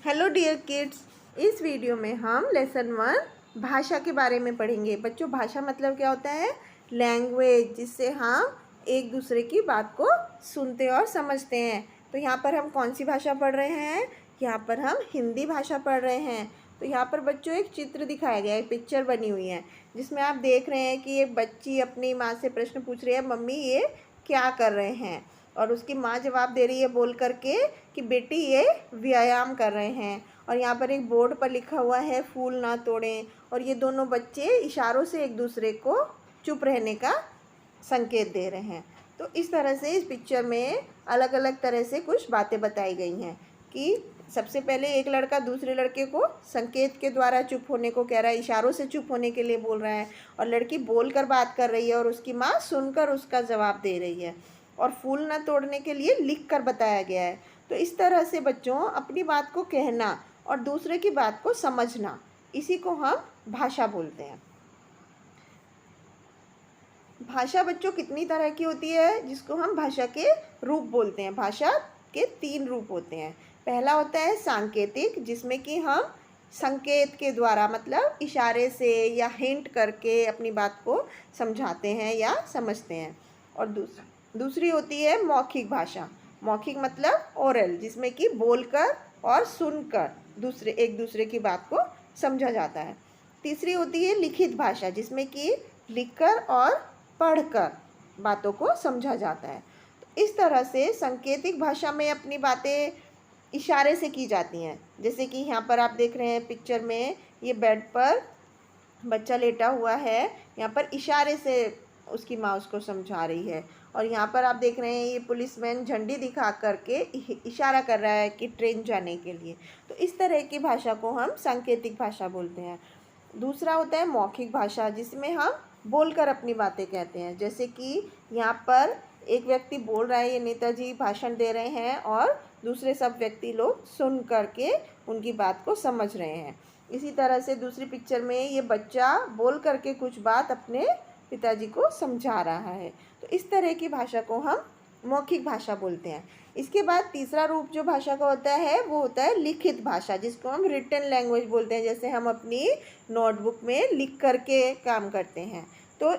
Hello dear kids, इस video में हम लेसन 1 भाषा के बारे में पढ़ेंगे। बच्चों, भाषा मतलब क्या होता है? लैंग्वेज, जिससे हम एक दूसरे की बात को सुनते और समझते हैं। तो यहाँ पर हम कौन सी भाषा पढ़ रहे हैं? यहाँ पर हम हिंदी भाषा पढ़ रहे हैं। तो यहाँ पर बच्चों एक चित्र दिखाया गया है, पिक्चर बनी हुई है, जिसमें आप देख रहे हैं कि एक बच्ची अपनी माँ से प्रश्न पूछ रही है, मम्मी ये क्या कर रहे हैं? और उसकी माँ जवाब दे रही है बोल करके कि बेटी ये व्यायाम कर रहे हैं। और यहाँ पर एक बोर्ड पर लिखा हुआ है फूल ना तोड़ें। और ये दोनों बच्चे इशारों से एक दूसरे को चुप रहने का संकेत दे रहे हैं। तो इस तरह से इस पिक्चर में अलग अलग तरह से कुछ बातें बताई गई हैं कि सबसे पहले एक लड़का दूसरे लड़के को संकेत के द्वारा चुप होने को कह रहा है, इशारों से चुप होने के लिए बोल रहा है। और लड़की बोलकर बात कर रही है और उसकी माँ सुनकर उसका जवाब दे रही है। और फूल न तोड़ने के लिए लिख कर बताया गया है। तो इस तरह से बच्चों अपनी बात को कहना और दूसरे की बात को समझना, इसी को हम भाषा बोलते हैं। भाषा बच्चों कितनी तरह की होती है, जिसको हम भाषा के रूप बोलते हैं। भाषा के 3 रूप होते हैं। पहला होता है सांकेतिक, जिसमें कि हम संकेत के द्वारा मतलब इशारे से या हिंट करके अपनी बात को समझाते हैं या समझते हैं। और दूसरी होती है मौखिक भाषा। मौखिक मतलब ओरल, जिसमें कि बोलकर और सुनकर एक दूसरे की बात को समझा जाता है। तीसरी होती है लिखित भाषा, जिसमें कि लिखकर और पढ़कर बातों को समझा जाता है। तो इस तरह से सांकेतिक भाषा में अपनी बातें इशारे से की जाती हैं। जैसे कि यहाँ पर आप देख रहे हैं पिक्चर में, ये बेड पर बच्चा लेटा हुआ है, यहाँ पर इशारे से उसकी माँ उसको समझा रही है। और यहाँ पर आप देख रहे हैं ये पुलिसमैन झंडी दिखा करके इशारा कर रहा है कि ट्रेन जाने के लिए। तो इस तरह की भाषा को हम सांकेतिक भाषा बोलते हैं। दूसरा होता है मौखिक भाषा, जिसमें हम बोलकर अपनी बातें कहते हैं। जैसे कि यहाँ पर एक व्यक्ति बोल रहा है, ये नेताजी भाषण दे रहे हैं और दूसरे सब व्यक्ति लोग सुन करके उनकी बात को समझ रहे हैं। इसी तरह से दूसरी पिक्चर में ये बच्चा बोल करके कुछ बात अपने पिताजी को समझा रहा है। तो इस तरह की भाषा को हम मौखिक भाषा बोलते हैं। इसके बाद तीसरा रूप जो भाषा का होता है वो होता है लिखित भाषा, जिसको हम रिटन लैंग्वेज बोलते हैं। जैसे हम अपनी नोटबुक में लिख करके काम करते हैं। तो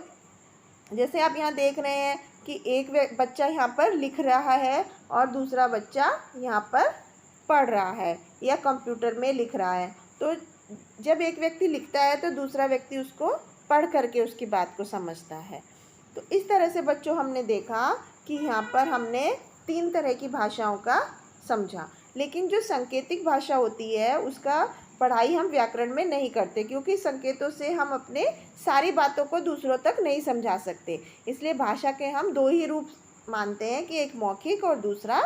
जैसे आप यहाँ देख रहे हैं कि एक बच्चा यहाँ पर लिख रहा है और दूसरा बच्चा यहाँ पर पढ़ रहा है या कंप्यूटर में लिख रहा है। तो जब एक व्यक्ति लिखता है तो दूसरा व्यक्ति उसको पढ़ करके उसकी बात को समझता है। तो इस तरह से बच्चों हमने देखा कि यहाँ पर हमने 3 तरह की भाषाओं का समझा। लेकिन जो सांकेतिक भाषा होती है उसका पढ़ाई हम व्याकरण में नहीं करते, क्योंकि संकेतों से हम अपने सारी बातों को दूसरों तक नहीं समझा सकते। इसलिए भाषा के हम 2 ही रूप मानते हैं कि एक मौखिक और दूसरा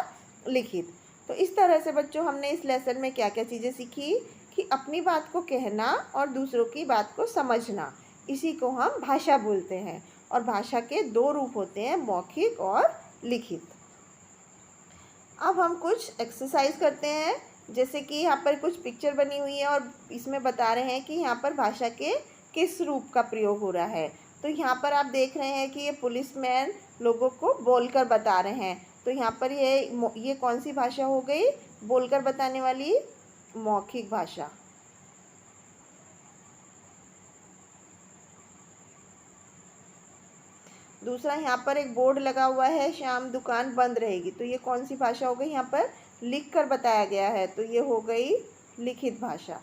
लिखित। तो इस तरह से बच्चों हमने इस लेसन में क्या क्या चीज़ें सीखी कि अपनी बात को कहना और दूसरों की बात को समझना, इसी को हम भाषा बोलते हैं। और भाषा के 2 रूप होते हैं, मौखिक और लिखित। अब हम कुछ एक्सरसाइज करते हैं। जैसे कि यहाँ पर कुछ पिक्चर बनी हुई है और इसमें बता रहे हैं कि यहाँ पर भाषा के किस रूप का प्रयोग हो रहा है। तो यहाँ पर आप देख रहे हैं कि ये पुलिसमैन लोगों को बोलकर बता रहे हैं। तो यहाँ पर ये कौन सी भाषा हो गई? बोलकर बताने वाली मौखिक भाषा। दूसरा, यहाँ पर एक बोर्ड लगा हुआ है, शाम दुकान बंद रहेगी। तो ये कौन सी भाषा हो गई? यहाँ पर लिख कर बताया गया है, तो ये हो गई लिखित भाषा।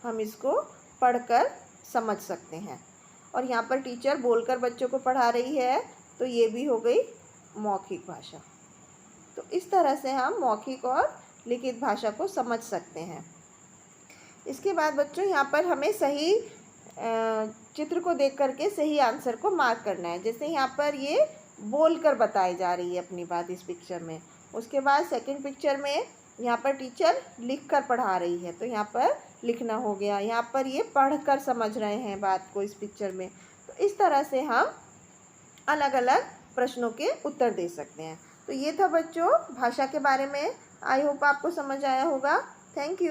हम इसको पढ़कर समझ सकते हैं। और यहाँ पर टीचर बोलकर बच्चों को पढ़ा रही है, तो ये भी हो गई मौखिक भाषा। तो इस तरह से हम मौखिक और लिखित भाषा को समझ सकते हैं। इसके बाद बच्चों यहाँ पर हमें सही चित्र को देख करके सही आंसर को मार्क करना है। जैसे यहाँ पर ये बोलकर बताई जा रही है अपनी बात इस पिक्चर में। उसके बाद सेकंड पिक्चर में यहाँ पर टीचर लिख कर पढ़ा रही है, तो यहाँ पर लिखना हो गया। यहाँ पर ये पढ़कर समझ रहे हैं बात को इस पिक्चर में। तो इस तरह से हम अलग अलग प्रश्नों के उत्तर दे सकते हैं। तो ये था बच्चों भाषा के बारे में। आई होप आपको समझ आया होगा। Thank you.